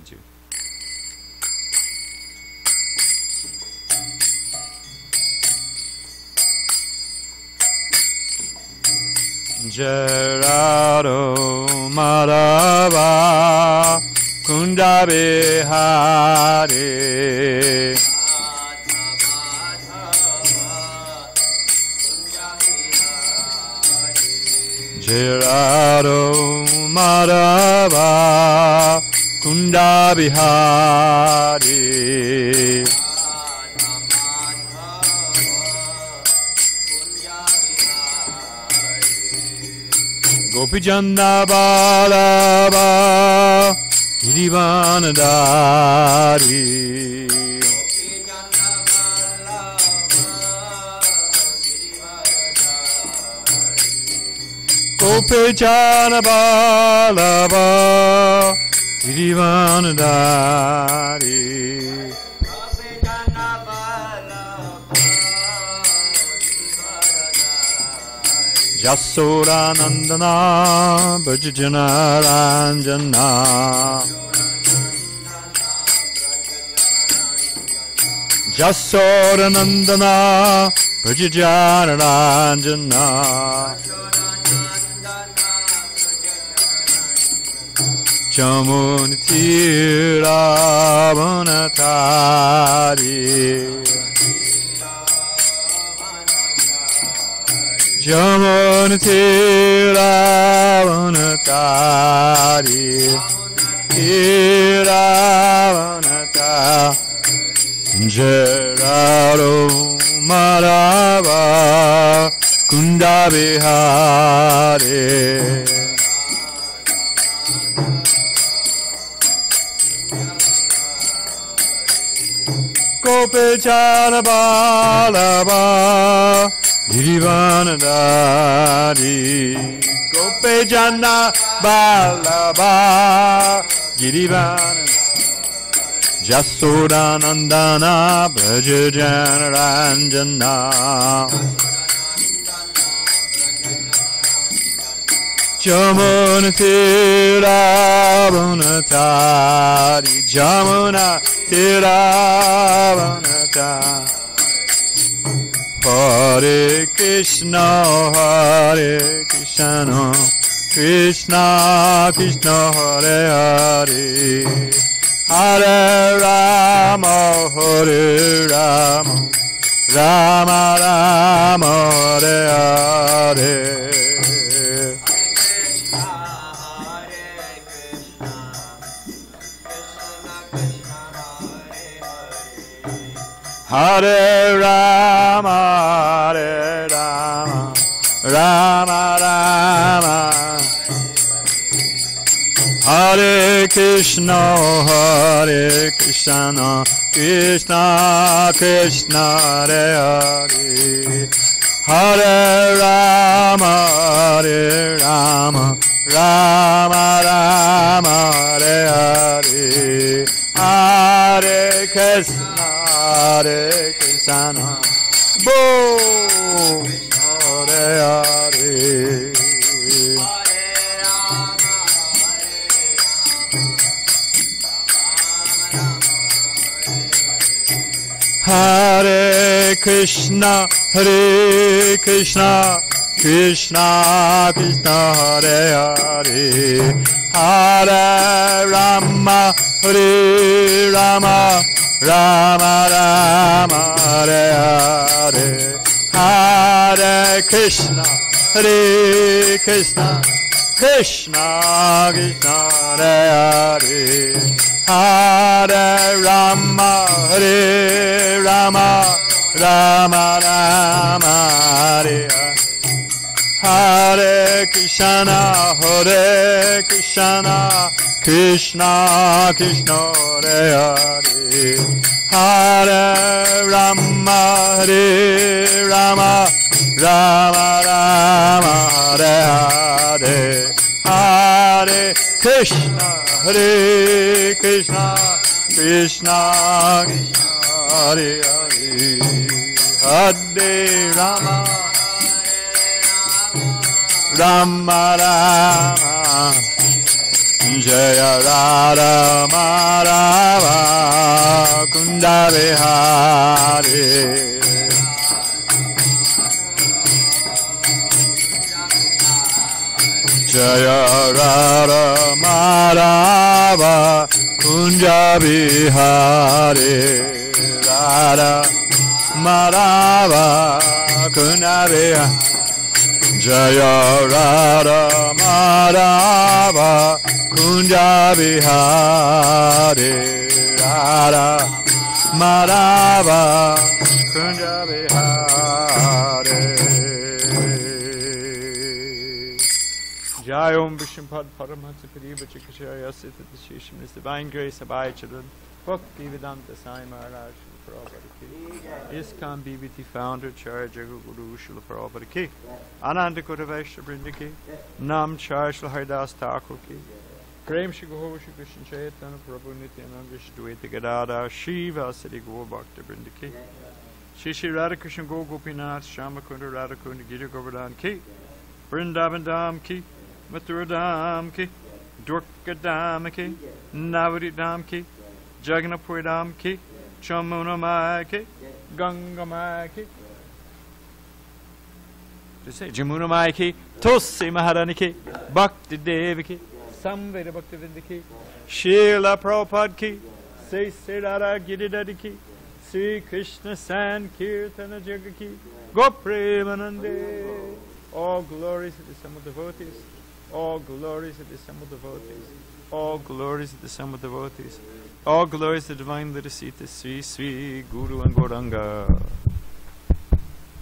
to. Gerardo Madhava Kunda Bihari Gerardo Madhava Kunda Bihari Gopijanda Balaba Girivanadari Gopijanda Balaba Girivanadari Jasoda Nandana Bhajana Ranjana Jasoda Nandana Bhajana Ranjana Jamuna Tira Vanatari Jamuna Tira Vanatari Tira Vanatari Gerardo Madhava Kunda Bihari Gopijana Balaba Girivanadari Gopijana Balaba Girivanadari Jasoda Nandana Brajajana Ranjana Jamuna Tira Vanatari Jamuna Tira Vanatari Hare Krishna Krishna Krishna Hare Hare Hare Rama Hare Rama Rama Rama Hare Hare Hare Rama, Hare Rama, Rama Rama, Hare Krishna, Krishna Krishna, Hare Hare, Hare Rama, Rama Rama, Hare Hare, Hare Krishna, Boom, Hare Hare, Hare Krishna, Krishna Krishna, Hare Hare, Hare Rama, Rama Rama, Hare Hare, Hare Krishna, Krishna Krishna, Hare Hare, Hare Rama, Rama Rama, Hare Hare, Hare Krishna, Krishna Krishna, Hare Hare, Hare Rama, Rama Rama, Hare Hare, Hare Krishna, Krishna Krishna, Hare Hare, Hare Rama, Rama Jaya Radha Madhava Kunda Vihari Jaya Radha Madhava Kunda Vihari Radha Madhava Kunda Vihari Jaya Radha Madhava Kunda Vihari Radha Madhava Kunda Vihari Jai Om Vishumpad Paramahansa Pariva Chikashaya Sita Deshisham His Divine Grace Abhaya Children Bhakti Vedanta Sai Maharaj Prabhupada Ki ISKCON BBT Founder Charya Guru Srila Prabhupada Ki Ananda Kota Vaishya Brinda Ki Nam Charya Srila Haridas Thakur Ki Prem Shri Guru Shri Krishna Chaitanya Prabhu Nityananda Shri Dvaita Gadadhar Shiva Sri Gaur Bhakta Brinda Ki Shri Shri Radha Krishna Gaur Gopinath Shama Kunda Radha Kunda Gita Govardhan Ki Vrindavan Dham Ki Mathura Dham Ki Dwarka Dham Ki Navadi Dham Ki Jagannath Dham Ki Chamuna Mai Ki Ganga Mai Ki Just say Jamuna Mai Ki Tulsi Maharani Ki Bhakti Devi Ki Samveda Bhakti Vindiki, Srila Prabhupada Ki, Sri Radha Giridhari Ki, Sri Krishna Sankirtana Jaga Ki, Gopremanande. All glories to the Sum of devotees, all glories to the Sum of devotees, all glories to the Sum of devotees, all glories to Divine Lidasita, Sri Sri Guru and Gauranga.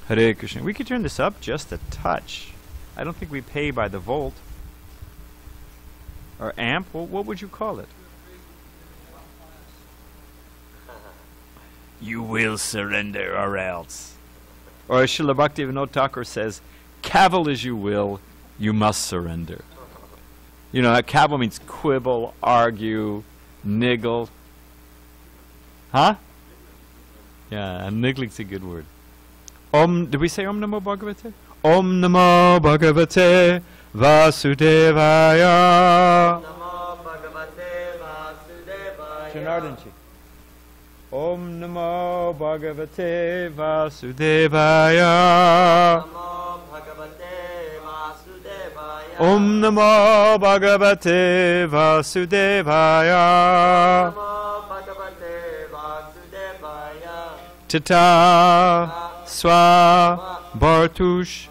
Hare Krishna. We could turn this up just a touch. I don't think we pay by the volt. Or amp? What would you call it? You will surrender or else. Or as Srila Bhaktivinoda Thakur says, cavil as you will, you must surrender. You know, cavil means quibble, argue, niggle. Huh? Yeah, niggling's a good word. Did we say Om Namo Bhagavate? Om Namo Bhagavate Vasudevaya. Om Namo Bhagavate Vasudevaya. Janardanji. Om Namo Bhagavate Vasudevaya. Om Namo Bhagavate Vasudevaya. Tata Swa Bhartush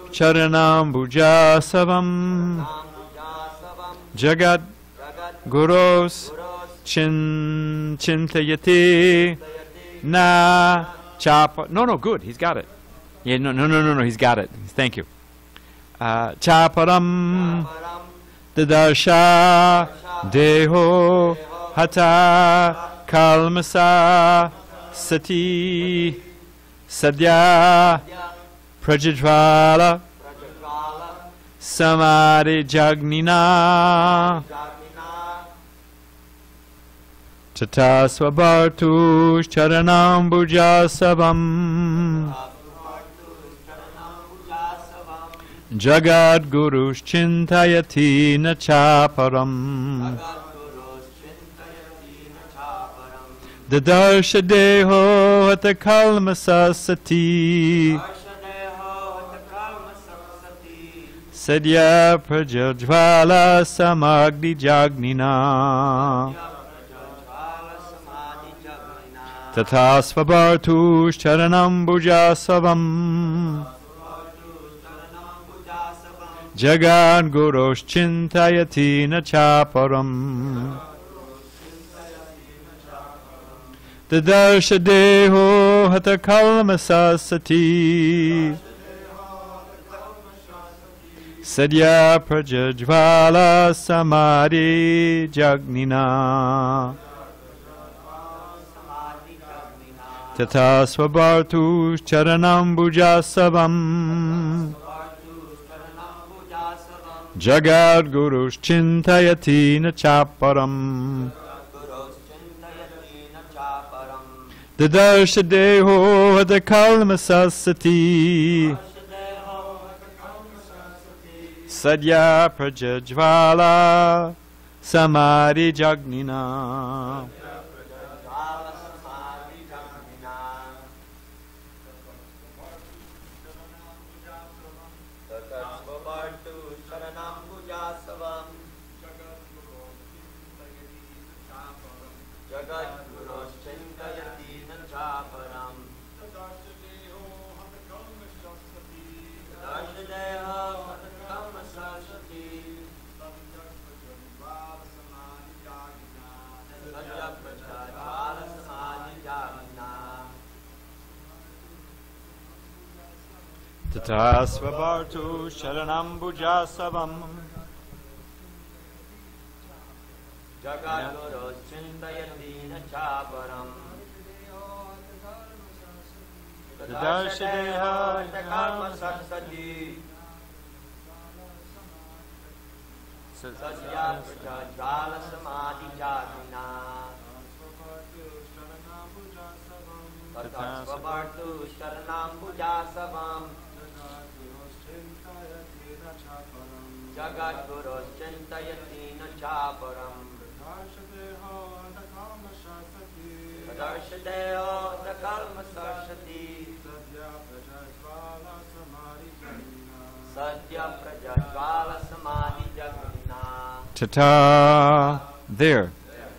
Charanambuja Savam Jagat Guros Chintayati Na Chapa. No, good. He's got it. Yeah, no, he's got it. Thank you. Chaparam Dadarsha Deho Hata Kalmasa Sati Sadya Prajajvala Samadhi Jagnina Tata Swabartush Charanambuja Savam Jagad Gurush Chintayati Nachaparam Dadarsha Deho Hata Kalmasa Sati Sadya Prajajvala Samagdi Jagnina Tata Svabartush Charanambuja Savam Jagan Gurosh Chintayati Nachaparam Dadarsha Deho Hata Kalmasa Sati Sadya Prajajvala Samadhi Jagnina Tata Swabartush Charanambuja Savam Jagad Gurush Chintayati Nachaparam Dadarsha Deho Hata Kalmasa Sati Sadya Prajajvala samadhi jagnina. Tata svabartu sharanam bujasavam Jagadguru chintayatina chaparam Tadarshadeha karma sarsati Satya prajala samadhi jagina Tata svabartu sharanam bujasavam Jagadguru chintayatina chaparam Tadarshadeha karma sarsati Satya prajala samadhi jagina. Tata, there,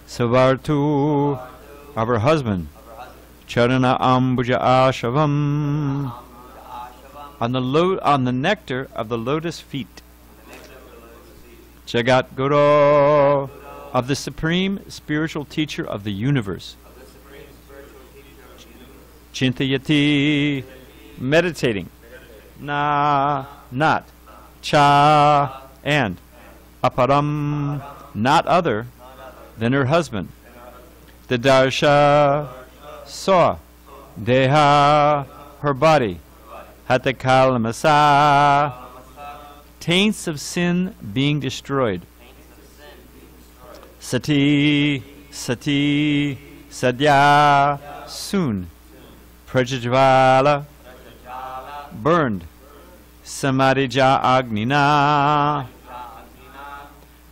Savartu, of her husband, Charana Ambuja Ashavam, on the nectar of the lotus feet, Jagat Guru, of the supreme spiritual teacher of the universe, Chintayati, meditating, Na, not, Cha, and, Aparam, not other than her husband, the Darsha, saw, Deha, her body, Hatakalamasa, taints of sin being destroyed, Sati, Sati, Sadya, soon, Prajajvala, burned, Samadhija Agnina,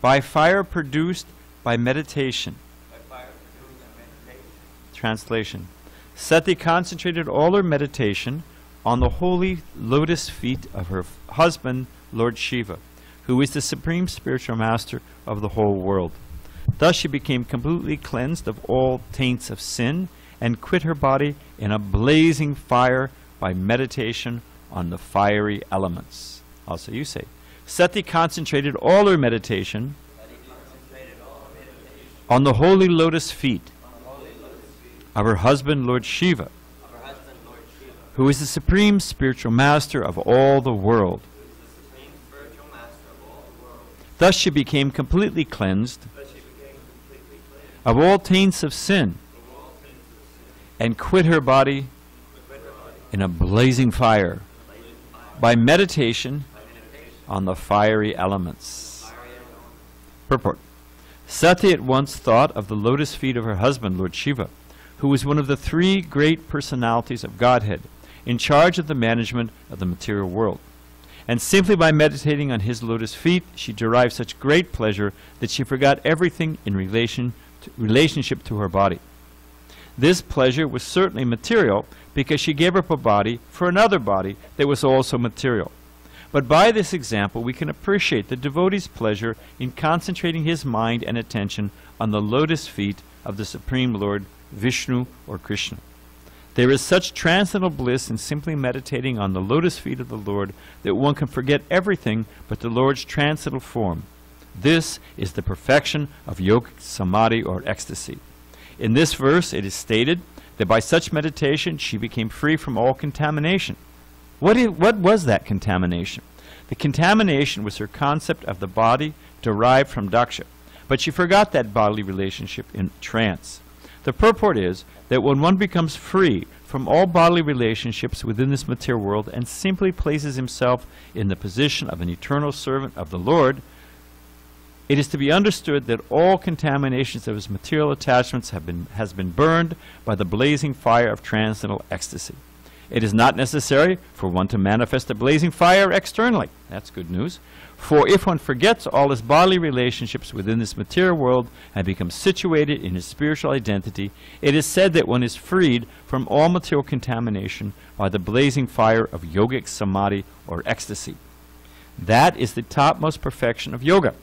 by fire produced by meditation. Translation. Sati concentrated all her meditation on the holy lotus feet of her husband, Lord Shiva, who is the supreme spiritual master of the whole world. Thus she became completely cleansed of all taints of sin and quit her body in a blazing fire by meditation on the fiery elements. Also you say. Sati concentrated all her meditation on the holy lotus feet of her husband, Lord Shiva, who is the supreme spiritual master of all the world. Thus she became completely cleansed of all taints of sin and quit her body in a blazing fire by meditation on the fiery elements. Purport. Sati at once thought of the lotus feet of her husband, Lord Shiva, who was one of the three great personalities of Godhead, in charge of the management of the material world. And simply by meditating on his lotus feet, she derived such great pleasure that she forgot everything in relationship to her body. This pleasure was certainly material because she gave up her body for another body that was also material. But by this example, we can appreciate the devotee's pleasure in concentrating his mind and attention on the lotus feet of the Supreme Lord Vishnu or Krishna. There is such transcendental bliss in simply meditating on the lotus feet of the Lord that one can forget everything but the Lord's transcendental form. This is the perfection of yogic samadhi or ecstasy. In this verse it is stated that by such meditation she became free from all contamination. What was that contamination? The contamination was her concept of the body derived from daksha, but she forgot that bodily relationship in trance. The purport is that when one becomes free from all bodily relationships within this material world and simply places himself in the position of an eternal servant of the Lord, it is to be understood that all contaminations of his material attachments has been burned by the blazing fire of transcendental ecstasy. It is not necessary for one to manifest a blazing fire externally. That's good news. For if one forgets all his bodily relationships within this material world and becomes situated in his spiritual identity, it is said that one is freed from all material contamination by the blazing fire of yogic samadhi or ecstasy. That is the topmost perfection of yoga.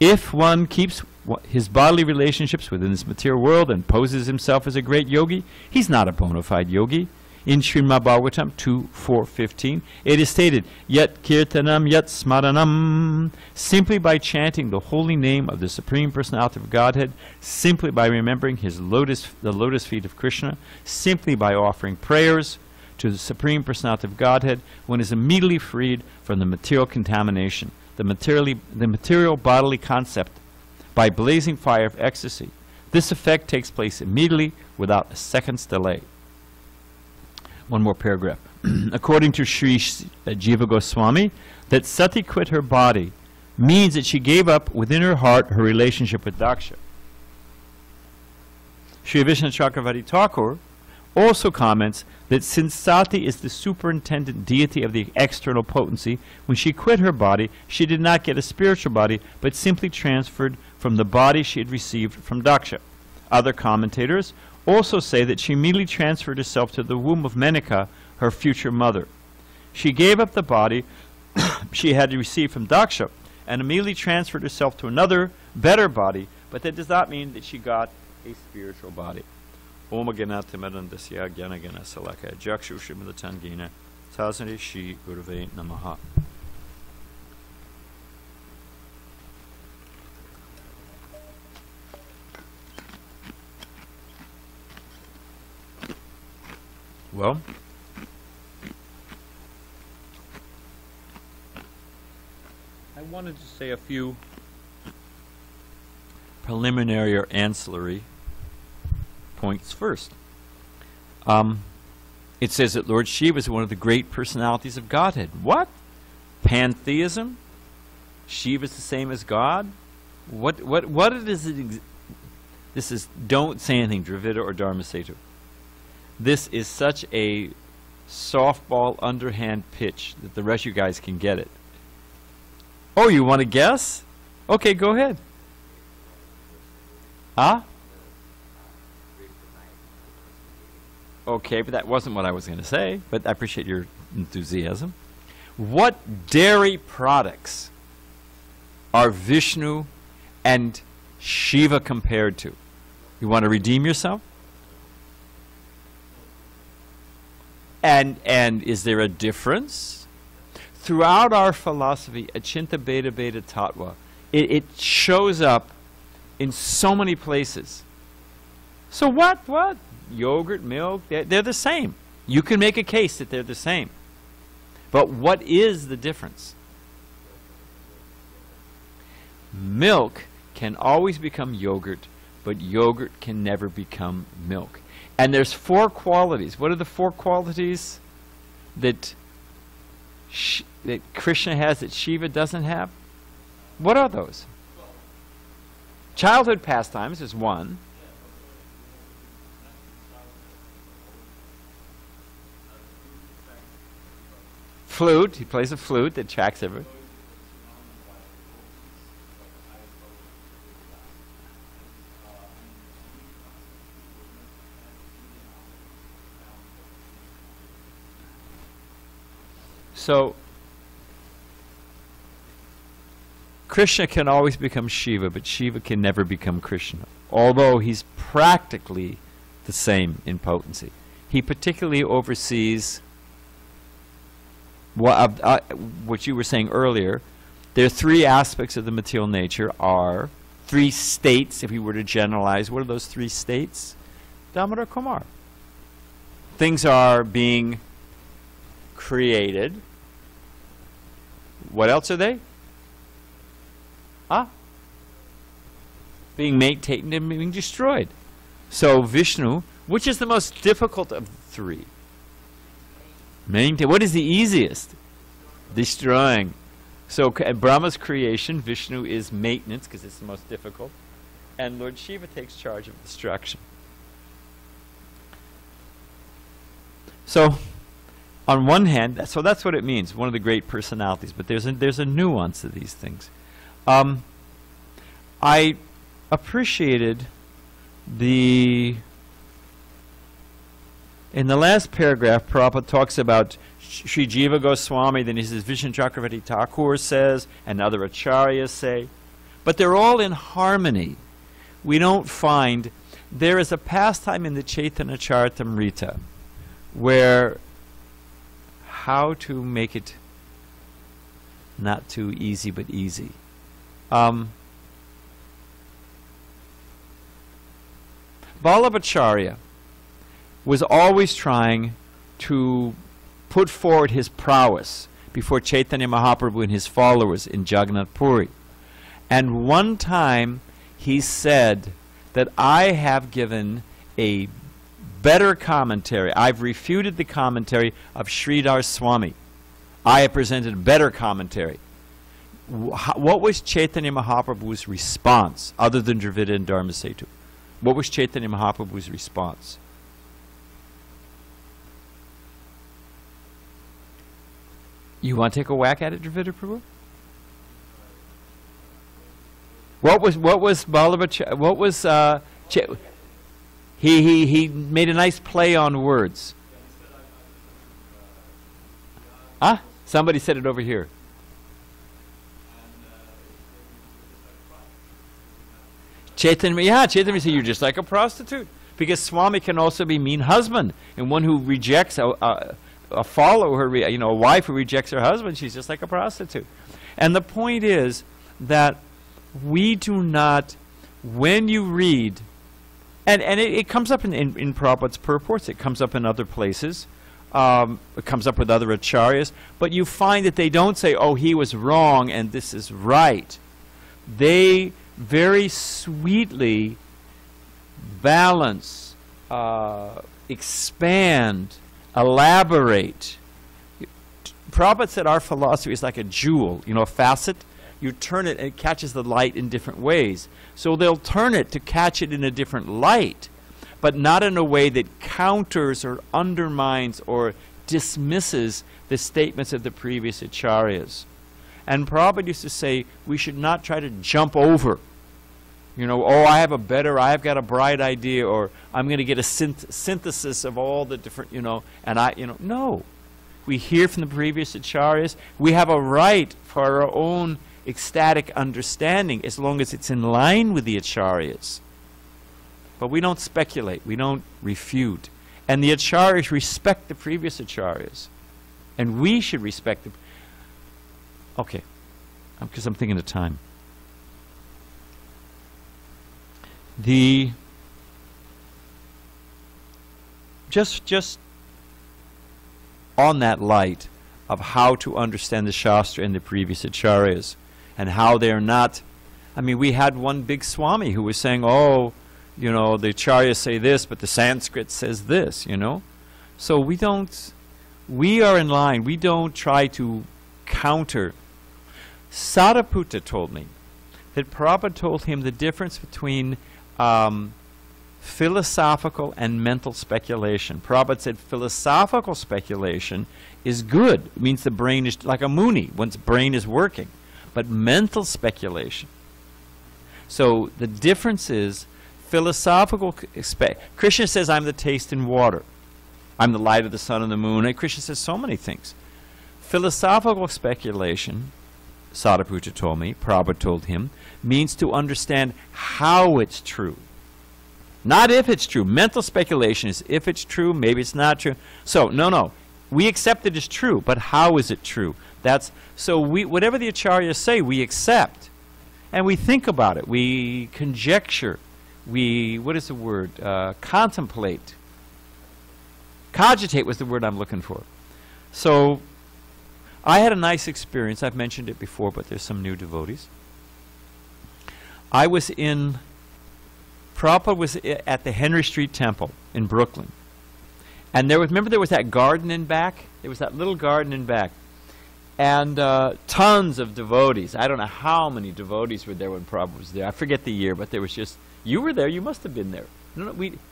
If one keeps his bodily relationships within this material world and poses himself as a great yogi, he's not a bona fide yogi. In Srimadbhagavatam 2.4.15, it is stated, Yat kirtanam yat smaranam, simply by chanting the holy name of the Supreme Personality of Godhead, simply by remembering the lotus feet of Krishna, simply by offering prayers to the Supreme Personality of Godhead, one is immediately freed from the material contamination, the material bodily concept, by blazing fire of ecstasy. This effect takes place immediately without a second's delay. One more paragraph. According to Sri Jiva Goswami, that Sati quit her body means that she gave up within her heart her relationship with Daksha. Sri Vishnu Chakravarti Thakur also comments that since Sati is the superintendent deity of the external potency, when she quit her body, she did not get a spiritual body, but simply transferred from the body she had received from Daksha. Other commentators also say that she immediately transferred herself to the womb of Menaka, her future mother. She gave up the body she had received from Daksha and immediately transferred herself to another, better body, but that does not mean that she got a spiritual body. Om Ganata Madandasya Gyanagana Salaka Jakshu Shrimadatangina Tazani Shi Gurave Namaha. Well, I wanted to say a few preliminary or ancillary points first. It says that Lord Shiva is one of the great personalities of Godhead. What? Pantheism? Shiva is the same as God? What is it? This is, don't say anything, Dravida or Dharma Setu. This is such a softball underhand pitch that the rest of you guys can get it. Oh, you want to guess? Okay, go ahead. Huh? Okay, but that wasn't what I was going to say, but I appreciate your enthusiasm. What dairy products are Vishnu and Shiva compared to? You want to redeem yourself? And is there a difference? Throughout our philosophy, Achinta Beta Beta Tattva, it shows up in so many places. So what? Yogurt, milk, they're the same. You can make a case that they're the same. But what is the difference? Milk can always become yogurt, but yogurt can never become milk. And there's 4 qualities. What are the 4 qualities that that Krishna has that Shiva doesn't have? What are those? Childhood pastimes is one. Flute, he plays a flute that attracts everyone. So, Krishna can always become Shiva, but Shiva can never become Krishna, although he's practically the same in potency. He particularly oversees what you were saying earlier. There are 3 aspects of the material nature, are 3 states, if we were to generalize. What are those 3 states? Damodar Kumar. Things are being created. What else are they? Being maintained and being destroyed. So Vishnu, which is the most difficult of the 3? Maintain. What is the easiest? Destroying. So Brahma's creation, Vishnu is maintenance because it's the most difficult, and Lord Shiva takes charge of destruction. So on one hand, so that's what it means, one of the great personalities, but there's a nuance to these things. I appreciated in the last paragraph, Prabhupada talks about Sri Jiva Goswami, then he says Vishnu Chakravarti Thakur says, and other acharyas say, but they're all in harmony. We don't find, there is a pastime in the Chaitanya Charitamrita where how to make it not too easy but easy. Vallabhacharya was always trying to put forward his prowess before Chaitanya Mahaprabhu and his followers in Jagannath Puri. And one time he said that I have given a better commentary. I've refuted the commentary of Sridhar Swami. I have presented a better commentary. What was Chaitanya Mahaprabhu's response, other than Dravida and Dharma Setu? What was Chaitanya Mahaprabhu's response? You want to take a whack at it, Dravida Prabhu? What was Vallabhacharya? What was he made a nice play on words. Huh? Somebody said it over here. Chaitanya said you're just like a prostitute, because Swami can also be mean husband, and one who rejects a follower, a wife who rejects her husband, she's just like a prostitute. And the point is that we do not, when you read, and it comes up in Prabhupada's purports, it comes up in other places, it comes up with other acharyas, but you find that they don't say, oh, he was wrong and this is right. They very sweetly balance, expand, elaborate. Prabhupada said our philosophy is like a jewel, a facet. You turn it and it catches the light in different ways. So they'll turn it to catch it in a different light, but not in a way that counters or undermines or dismisses the statements of the previous acharyas. And Prabhupada used to say we should not try to jump over. Oh, I've got a bright idea, or I'm going to get a synthesis of all the different, no. We hear from the previous acharyas. We have a right for our own ecstatic understanding as long as it's in line with the acharyas. But we don't speculate. We don't refute. And the acharyas respect the previous acharyas. And we should respect them. Okay. Because I'm thinking of time. Just on that light of how to understand the Shastra and the previous acharyas, and how they're not, we had one big Swami who was saying, oh, the acharyas say this, but the Sanskrit says this, So we are in line. We don't try to counter. Sariputta told me that Prabhupada told him the difference between philosophical and mental speculation. Prabhupada said philosophical speculation is good. It means the brain is like a Muni, one's brain is working. But mental speculation. So the difference is philosophical. Krishna says, I'm the taste in water. I'm the light of the sun and the moon. And Krishna says so many things. Philosophical speculation, Sariputta told me, Prabhupada told him, means to understand how it's true. Not if it's true. Mental speculation is if it's true, maybe it's not true. So, no. We accept it as true, but how is it true? Whatever the acharyas say, we accept. And we think about it. We conjecture. What is the word? Contemplate. Cogitate was the word I'm looking for. So, I had a nice experience. I've mentioned it before, but there's some new devotees. Prabhupada was at the Henry Street Temple in Brooklyn. And remember there was that garden in back? There was that little garden in back. And tons of devotees. I don't know how many devotees were there when Prabhupada was there. I forget the year, but there was just, you were there, you must have been there.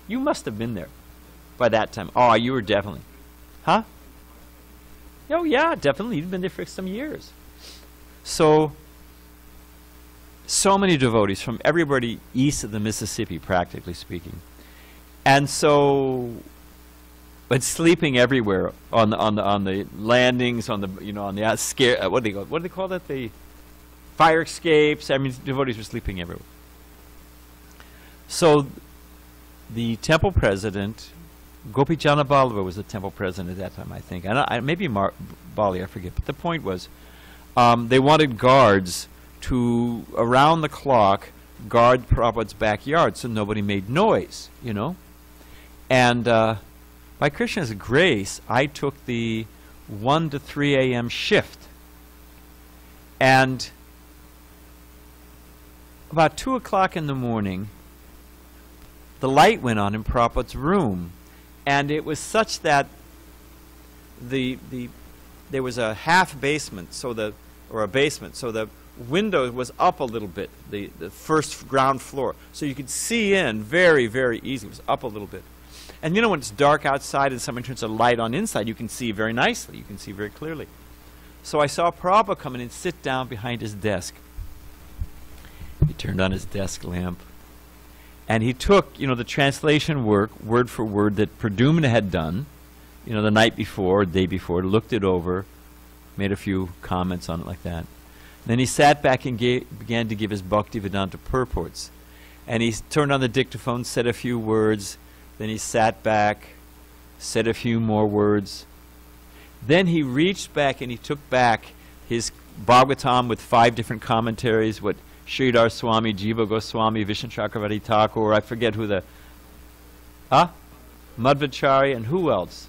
You must have been there by that time. Oh, you were definitely. Huh? Oh yeah, definitely. He'd been there for some years. So many devotees from everybody east of the Mississippi, practically speaking. And so, but sleeping everywhere on the landings, on the on the what do they call that? The fire escapes. I mean, devotees were sleeping everywhere. So the temple president, Gopi Janabalava was the temple president at that time, I think. And maybe Bali, I forget. But the point was, they wanted guards to, around the clock, guard Prabhupada's backyard so nobody made noise, And by Krishna's grace, I took the 1 to 3 a.m. shift. And about 2 o'clock in the morning, the light went on in Prabhupada's room. And it was such that there was a half basement, or a basement, so the window was up a little bit, the first ground floor. So you could see in very, very easy. It was up a little bit. And when it's dark outside and someone turns a light on inside, you can see very nicely. You can see very clearly. So I saw Prabhupada come in and sit down behind his desk. He turned on his desk lamp. And he took, the translation work, word for word, that Pradumna had done, the night before, day before, looked it over, made a few comments on it like that. Then he sat back and began to give his Bhaktivedanta purports. And he turned on the dictaphone, said a few words. Then he sat back, said a few more words. Then he reached back and he took back his Bhagavatam with 5 different commentaries, what Sridhar Swami, Jiva Goswami, Vishnu Chakravarti Thakur, I forget who the... Madhvacharya, and who else?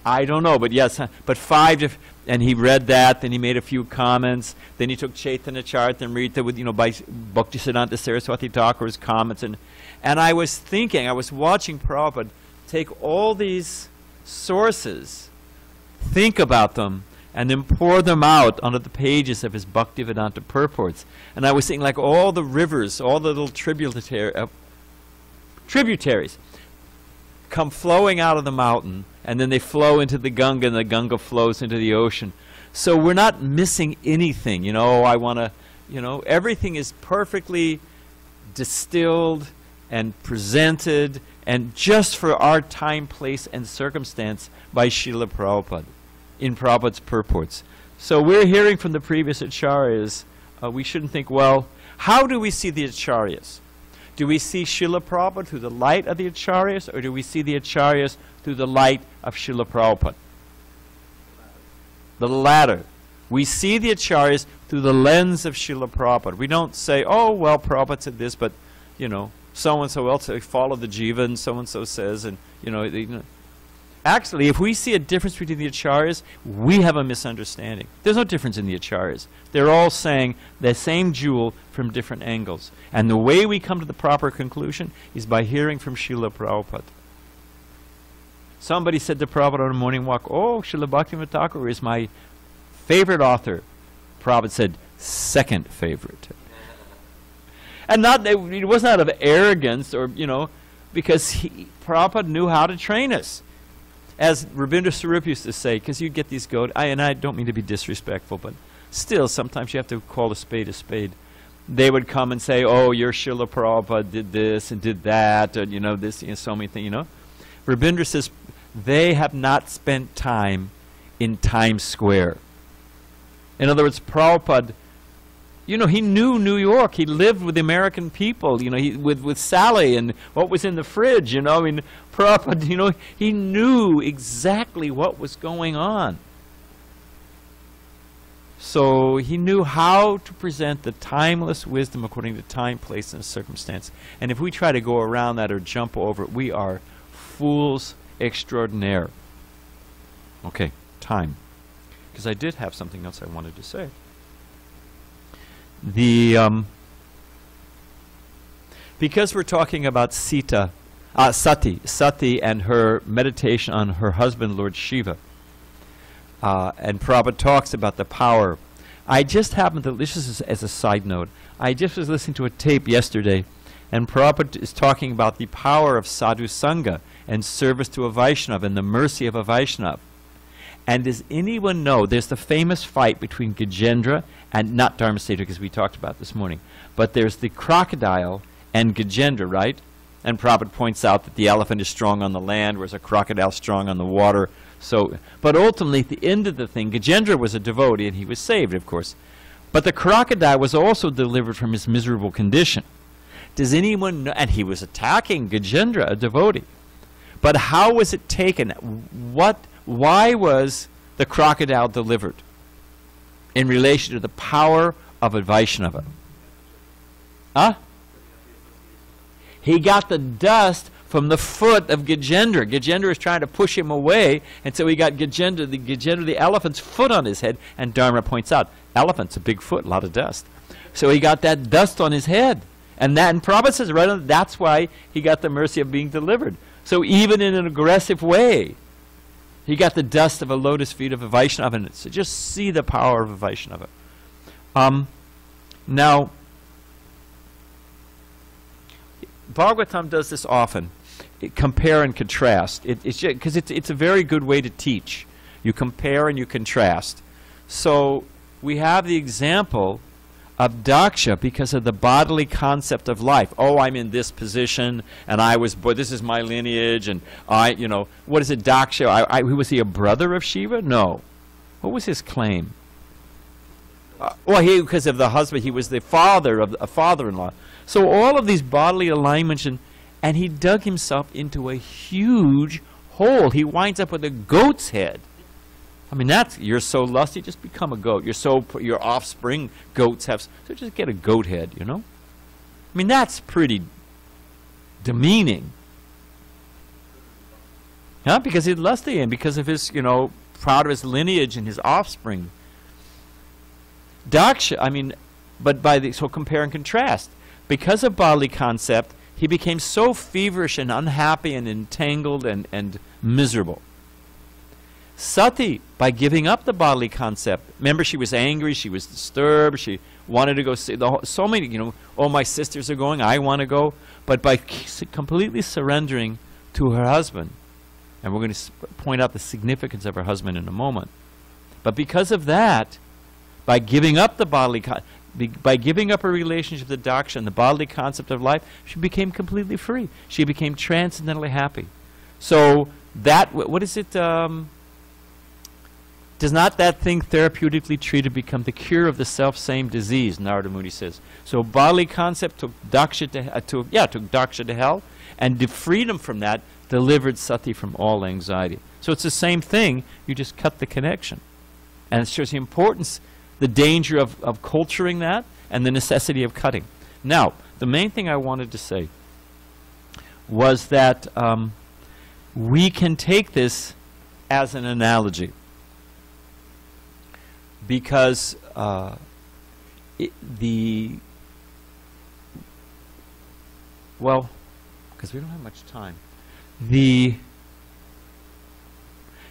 I don't know, but yes, but 5 different... And he read that, then he made a few comments, then he took Chaitanya Charitamrita with, by Bhaktisiddhanta Saraswati Thakur's comments, and I was thinking, I was watching Prabhupada take all these sources, think about them, and then pour them out onto the pages of his Bhaktivedanta purports. And I was seeing like all the rivers, all the little tributaries come flowing out of the mountain, and then they flow into the Ganga, and the Ganga flows into the ocean. So we're not missing anything, everything is perfectly distilled and presented, and just for our time, place, and circumstance by Srila Prabhupada in Prabhupada's purports. So we're hearing from the previous acharyas. We shouldn't think, well, how do we see the acharyas? Do we see Srila Prabhupada through the light of the acharyas, or do we see the acharyas through the light of Srila Prabhupada? The latter. We see the acharyas through the lens of Srila Prabhupada. We don't say, oh, well, Prabhupada said this, but, so-and-so else, they follow the jiva, and so-and-so says, and, Actually, if we see a difference between the acharyas, we have a misunderstanding. There's no difference in the acharyas. They're all saying the same jewel from different angles. And the way we come to the proper conclusion is by hearing from Srila Prabhupada. Somebody said to Prabhupada on a morning walk, oh, Srila Bhaktivinoda Thakur is my favorite author. Prabhupada said, second favorite. And it wasn't out of arrogance or, because Prabhupada knew how to train us. As Rabindra Swarup used to say, because you get these and I don't mean to be disrespectful, but still sometimes you have to call a spade a spade. They would come and say, oh, your Srila Prabhupada did this and did that, and this, so many things, Rabindra says, they have not spent time in Times Square. In other words, Prabhupada, he knew New York. He lived with the American people, with Sally and what was in the fridge, Prabhupada, he knew exactly what was going on. So he knew how to present the timeless wisdom according to time, place, and circumstance. And if we try to go around that or jump over it, we are fools extraordinaire. Okay, time. Because I did have something else I wanted to say. Because we're talking about Sati and her meditation on her husband, Lord Shiva, and Prabhupada talks about the power. I just happened to, this is as a side note, I just was listening to a tape yesterday, And Prabhupada is talking about the power of sadhu sangha and service to a Vaishnava and the mercy of a Vaishnava. And does anyone know, there's the famous fight between Gajendra and, not Dharmasena because we talked about this morning, but there's the crocodile and Gajendra, right? And Prabhupada points out that the elephant is strong on the land, whereas a crocodile is strong on the water. So, but ultimately, at the end of the thing, Gajendra was a devotee and he was saved, of course. But the crocodile was also delivered from his miserable condition. Does anyone know? And he was attacking Gajendra, a devotee. But how was it taken? Why was the crocodile delivered in relation to the power of a Vaishnava? Huh? He got the dust from the foot of Gajendra. Gajendra was trying to push him away, and so he got Gajendra, the elephant's foot on his head, and Dharma points out, elephant's a big foot, a lot of dust. So he got that dust on his head. And Prabhupada says, right on, that's why he got the mercy of being delivered. So even in an aggressive way, he got the dust of a lotus feet of a Vaishnava. And so just see the power of a Vaishnava. Now, Bhagavatam does this often. Compare and contrast. Because it's a very good way to teach. You compare and you contrast. So we have the example of daksha because of the bodily concept of life. Oh, I'm in this position, and I was born, this is my lineage, and what is it, daksha? Was he a brother of Shiva? No. What was his claim? Well, because of the husband, he was the father of a father-in-law. So all of these bodily alignments, and he dug himself into a huge hole. He winds up with a goat's head. I mean, you're so lusty, just become a goat. Your offspring, goats have, so just get a goat head, I mean, that's pretty demeaning. Huh? Because he's lusty and because of his, proud of his lineage and his offspring. Daksha, I mean, so compare and contrast. Because of bodily concept, he became so feverish and unhappy and entangled and miserable. Sati, by giving up the bodily concept, remember she was angry, she was disturbed, she wanted to go see, so many, all my sisters are going, I want to go, but by completely surrendering to her husband, and we're going to point out the significance of her husband in a moment, but because of that, by giving up the bodily by giving up her relationship to daksha and the bodily concept of life, she became completely free. She became transcendently happy. So that, what is it, does not that thing therapeutically treated become the cure of the self-same disease, Narada Muni says. So bodily concept took daksha to hell, and the freedom from that delivered sati from all anxiety. So it's the same thing, you just cut the connection. And it shows the importance, the danger of culturing that, and the necessity of cutting. Now, the main thing I wanted to say was that we can take this as an analogy. Because because we don't have much time. The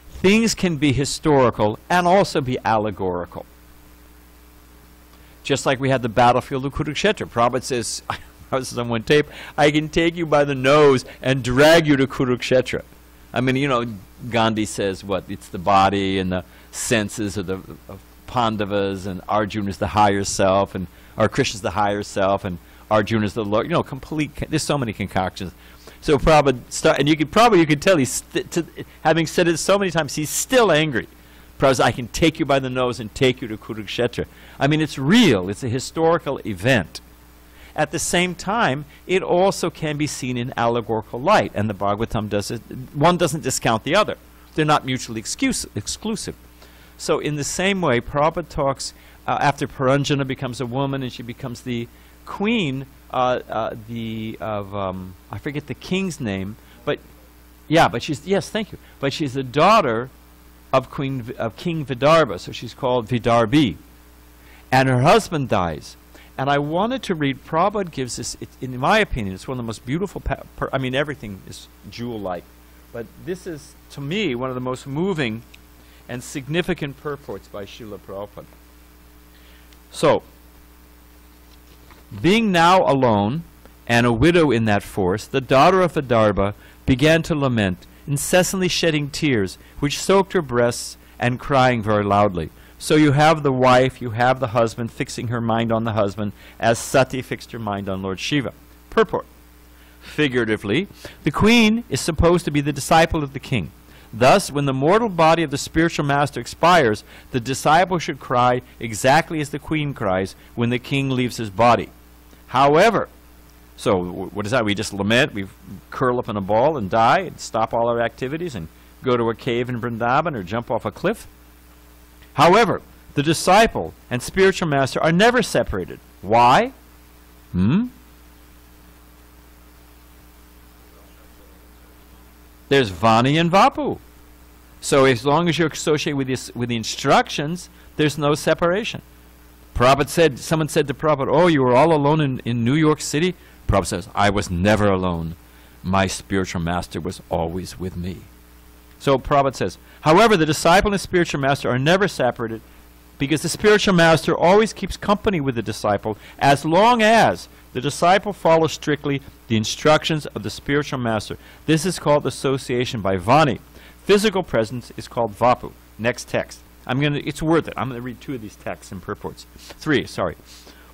things can be historical and also be allegorical. Just like we had the battlefield of Kurukshetra. Prabhupada says, I was on one tape, I can take you by the nose and drag you to Kurukshetra. I mean, Gandhi says what? It's the body and the senses of Pandavas, and Arjuna is the higher self, or Krishna's the higher self, and Arjuna is the lower, complete, there's so many concoctions. So Prabhupada, and you could tell he's, having said it so many times, he's still angry. Prabhupada says, I can take you by the nose and take you to Kurukshetra. I mean, it's real, it's a historical event. At the same time, it also can be seen in allegorical light, and the Bhagavatam does it, one doesn't discount the other. They're not mutually exclusive. So in the same way, Prabhupada talks, after Puranjana becomes a woman and she becomes the queen I forget the king's name, but she's, yes, thank you, but she's the daughter of King Vidarbha, so she's called Vidarbhi, and her husband dies. And I wanted to read, Prabhupada gives this, in my opinion, it's one of the most beautiful, I mean, everything is jewel-like, but this is, to me, one of the most moving and significant purports by Srila Prabhupada. So, being now alone and a widow in that forest, the daughter of Vidarbha began to lament, incessantly shedding tears, which soaked her breasts, and crying very loudly. So you have the wife, you have the husband, fixing her mind on the husband, as Sati fixed her mind on Lord Shiva. Purport. Figuratively, the queen is supposed to be the disciple of the king. Thus, when the mortal body of the spiritual master expires, the disciple should cry exactly as the queen cries when the king leaves his body. However, so what is that? We just lament, we curl up in a ball and die and stop all our activities and go to a cave in Vrindavan or jump off a cliff? However, the disciple and spiritual master are never separated. Why? There's Vani and Vapu. So as long as you're associated with the instructions, there's no separation. Prabhupada said, someone said to Prabhupada, oh, you were all alone in New York City? Prabhupada says, I was never alone. My spiritual master was always with me. So Prabhupada says, however, the disciple and spiritual master are never separated because the spiritual master always keeps company with the disciple as long as the disciple follows strictly the instructions of the spiritual master. This is called association by Vani. Physical presence is called Vapu. Next text. It's worth it. I'm going to read 2 of these texts and purports. 3, sorry.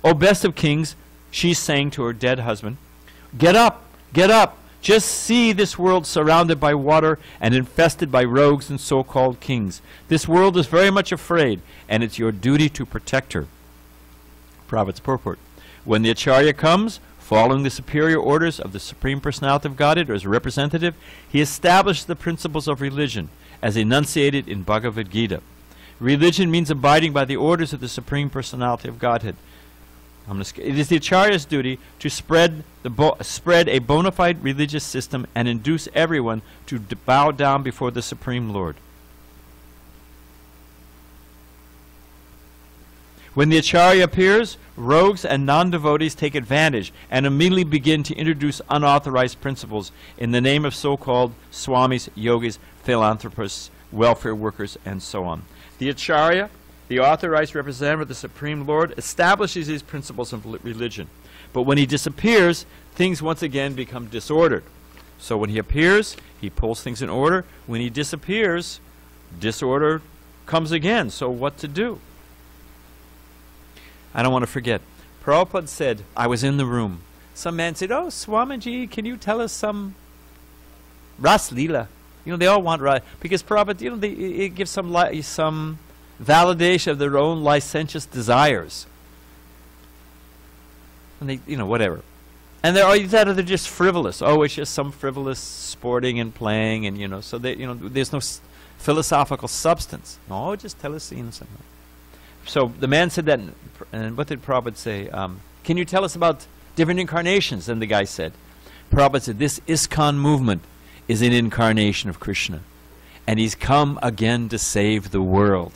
O best of kings, she's saying to her dead husband, get up, get up. Just see this world surrounded by water and infested by rogues and so-called kings. This world is very much afraid, and it's your duty to protect her. Prabhupada's purport. When the Acharya comes, following the superior orders of the Supreme Personality of Godhead or as representative, he establishes the principles of religion as enunciated in Bhagavad Gita. Religion means abiding by the orders of the Supreme Personality of Godhead. It is the Acharya's duty to spread a bona fide religious system and induce everyone to bow down before the Supreme Lord. When the Acharya appears, rogues and non-devotees take advantage and immediately begin to introduce unauthorized principles in the name of so-called swamis, yogis, philanthropists, welfare workers, and so on. The Acharya, the authorized representative of the Supreme Lord, establishes these principles of religion. But when he disappears, things once again become disordered. So when he appears, he pulls things in order. When he disappears, disorder comes again. So what to do? I don't want to forget. Prabhupada said, I was in the room. Some man said, oh, Swamiji, can you tell us some Ras Leela? You know, they all want Ras, because Prabhupada, you know, it gives some validation of their own licentious desires. And they, you know, whatever. And they're just frivolous. Oh, it's just some frivolous sporting and playing, and, you know, so they, you know, there's no philosophical substance. No, just tell us, you know, something. So the man said that, and what did Prabhupada say? Can you tell us about different incarnations? And the guy said, Prabhupada said, this ISKCON movement is an incarnation of Krishna, and he's come again to save the world.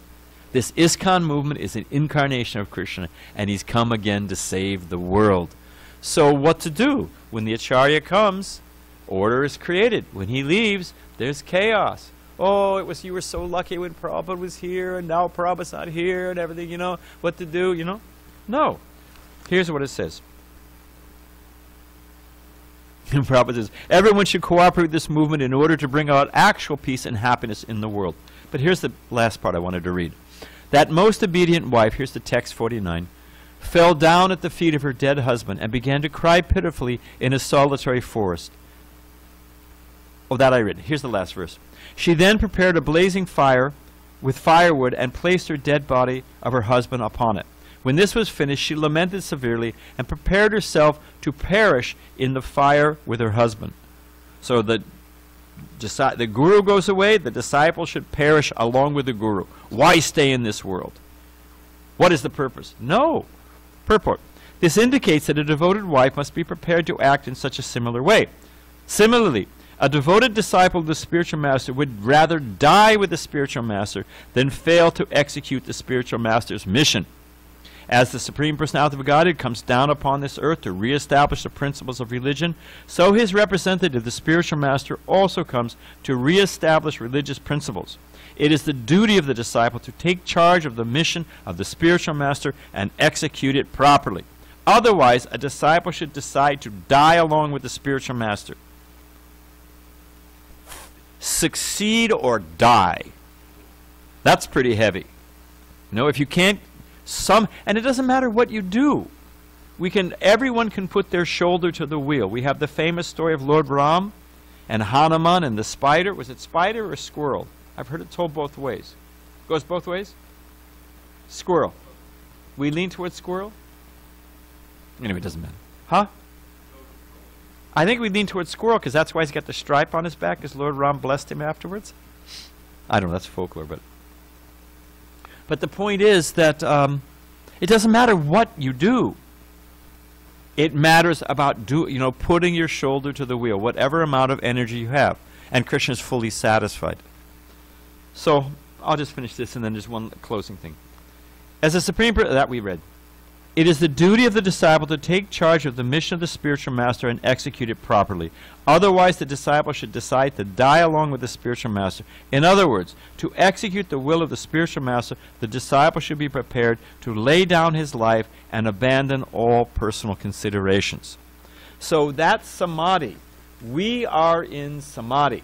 This ISKCON movement is an incarnation of Krishna, and he's come again to save the world. So what to do? When the Acharya comes, order is created. When he leaves, there's chaos. Oh, you were so lucky when Prabhupada was here, and now Prabhupada's not here, and everything, you know, what to do, you know? No. Here's what it says. And Prabhupada says, everyone should cooperate with this movement in order to bring about actual peace and happiness in the world. But here's the last part I wanted to read. That most obedient wife, here's the text 49, fell down at the feet of her dead husband and began to cry pitifully in a solitary forest. Oh, that I read. Here's the last verse. She then prepared a blazing fire with firewood and placed her dead body of her husband upon it. When this was finished, she lamented severely and prepared herself to perish in the fire with her husband. So the guru goes away, the disciple should perish along with the guru. Why stay in this world? What is the purpose? No. Purport. This indicates that a devoted wife must be prepared to act in such a similar way. Similarly, a devoted disciple of the spiritual master would rather die with the spiritual master than fail to execute the spiritual master's mission. As the Supreme Personality of Godhead comes down upon this earth to reestablish the principles of religion, so his representative, the spiritual master, also comes to reestablish religious principles. It is the duty of the disciple to take charge of the mission of the spiritual master and execute it properly. Otherwise, a disciple should decide to die along with the spiritual master. Succeed or die. That's pretty heavy. You know, if you can't, and it doesn't matter what you do. Everyone can put their shoulder to the wheel. We have the famous story of Lord Ram and Hanuman and the spider. Was it spider or squirrel? I've heard it told both ways. Goes both ways? Squirrel. We lean towards squirrel? Anyway, it doesn't matter. Huh? I think we lean towards squirrel because that's why he's got the stripe on his back, because Lord Ram blessed him afterwards. I don't know, that's folklore, but the point is that it doesn't matter what you do. It matters about putting your shoulder to the wheel, whatever amount of energy you have, and Krishna is fully satisfied. So I'll just finish this, and then just one closing thing. As a supreme that we read, it is the duty of the disciple to take charge of the mission of the spiritual master and execute it properly. Otherwise, the disciple should decide to die along with the spiritual master. In other words, to execute the will of the spiritual master, the disciple should be prepared to lay down his life and abandon all personal considerations. So that's samadhi. We are in samadhi.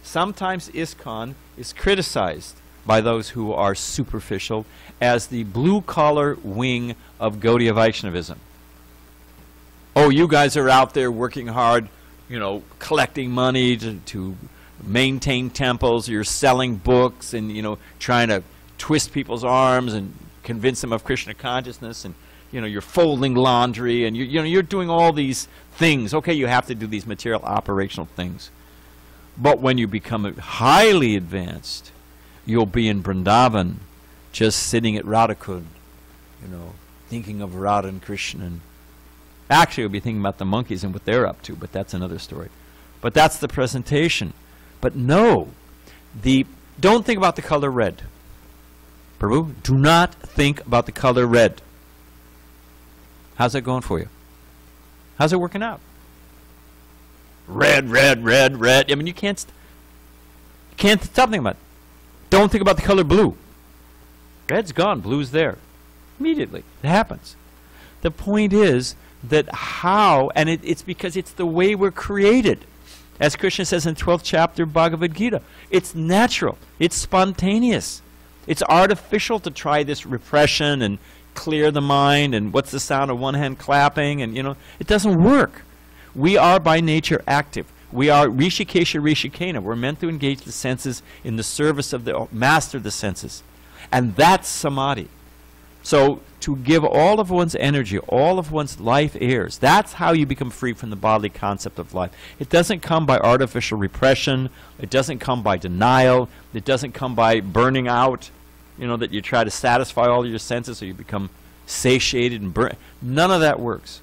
Sometimes ISKCON is criticized by those who are superficial as the blue-collar wing of Gaudiya Vaishnavism. Oh, you guys are out there working hard, collecting money to maintain temples. You're selling books and, trying to twist people's arms and convince them of Krishna consciousness. And, you're folding laundry and, you're doing all these things. Okay, you have to do these material operational things. But when you become highly advanced, you'll be in Vrindavan, just sitting at Radhakund, thinking of Radha and Krishna. And actually, you'll be thinking about the monkeys and what they're up to, but that's another story. But that's the presentation. But no, don't think about the color red. Prabhu, do not think about the color red. How's that going for you? How's it working out? Red, red, red, red. I mean, you can't stop thinking about it. Don't think about the color blue. Red's gone, blue's there. Immediately, it happens. The point is that and it's because it's the way we're created. As Krishna says in 12th chapter of Bhagavad Gita, it's natural, it's spontaneous. It's artificial to try this repression and clear the mind and what's the sound of one hand clapping and, it doesn't work. We are by nature active. We are Rishikesha Rishikena. We're meant to engage the senses in the service of the master of the senses. And that's samadhi. So to give all of one's energy, all of one's life airs, that's how you become free from the bodily concept of life. It doesn't come by artificial repression. It doesn't come by denial. It doesn't come by burning out, that you try to satisfy all your senses so you become satiated and burn. None of that works.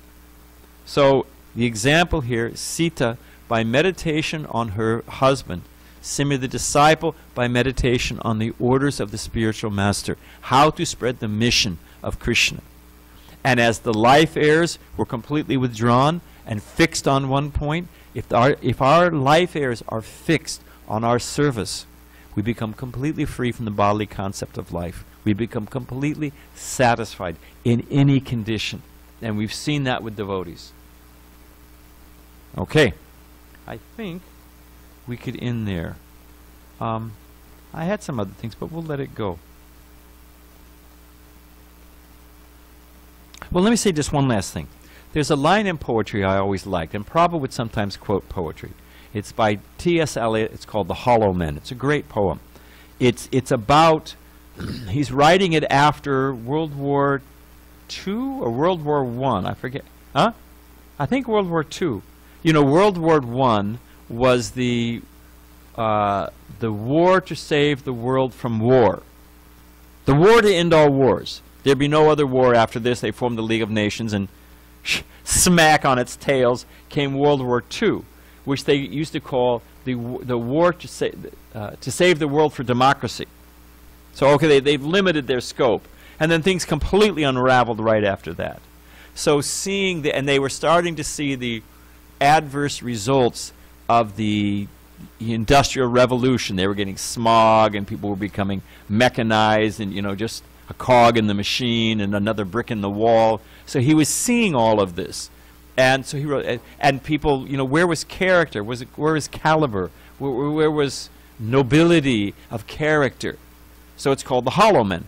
So the example here, Sita, by meditation on her husband, Simi the disciple by meditation on the orders of the spiritual master, how to spread the mission of Krishna. And as the life airs were completely withdrawn and fixed on one point, if our life airs are fixed on our service, we become completely free from the bodily concept of life. We become completely satisfied in any condition. And we've seen that with devotees. Okay. I think we could end there. I had some other things, but we'll let it go. Well, let me say just one last thing. There's a line in poetry I always liked, and Prabhupada would sometimes quote poetry. It's by T.S. Eliot. It's called The Hollow Men. It's a great poem. It's about, he's writing it after World War II or World War I. I forget. Huh? I think World War II. World War I was the war to save the world from war. The war to end all wars. There'd be no other war after this. They formed the League of Nations, and smack on its tails came World War II, which they used to call the war to save the world for democracy. So, okay, they've limited their scope. And then things completely unraveled right after that. So and they were starting to see the adverse results of the Industrial Revolution. They were getting smog and people were becoming mechanized and, just a cog in the machine and another brick in the wall. So he was seeing all of this. And so he wrote, and people, you know, where was character? Where was caliber? Where was nobility of character? So it's called the Hollow Men.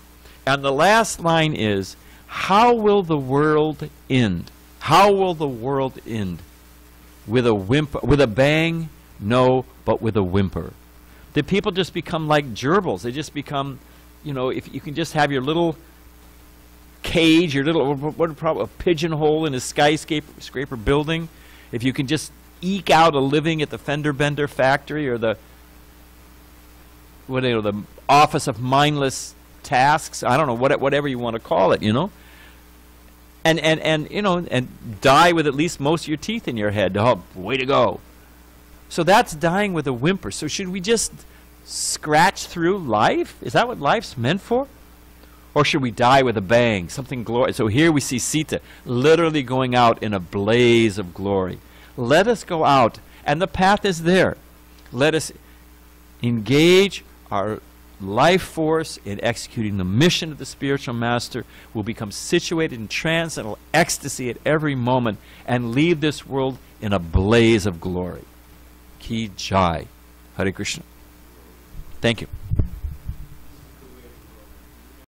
And the last line is, how will the world end? How will the world end? With a whimper, with a bang? No, but with a whimper. Did people just become like gerbils? They just become, you know, if you can just have your little cage, your little, a pigeonhole in a skyscraper building, if you can just eke out a living at the fender bender factory or the, the office of mindless tasks, I don't know, whatever you want to call it, you know, and you know, and die with at least most of your teeth in your head. Oh, way to go. So that's dying with a whimper. So should we just scratch through life? Is that what life's meant for? Or should we die with a bang, something glorious? So here we see Sita literally going out in a blaze of glory. Let us go out, and the path is there. Let us engage our life force in executing the mission of the spiritual master. We'll become situated in transcendental ecstasy at every moment and leave this world in a blaze of glory. Ki Jai. Hare Krishna. Thank you.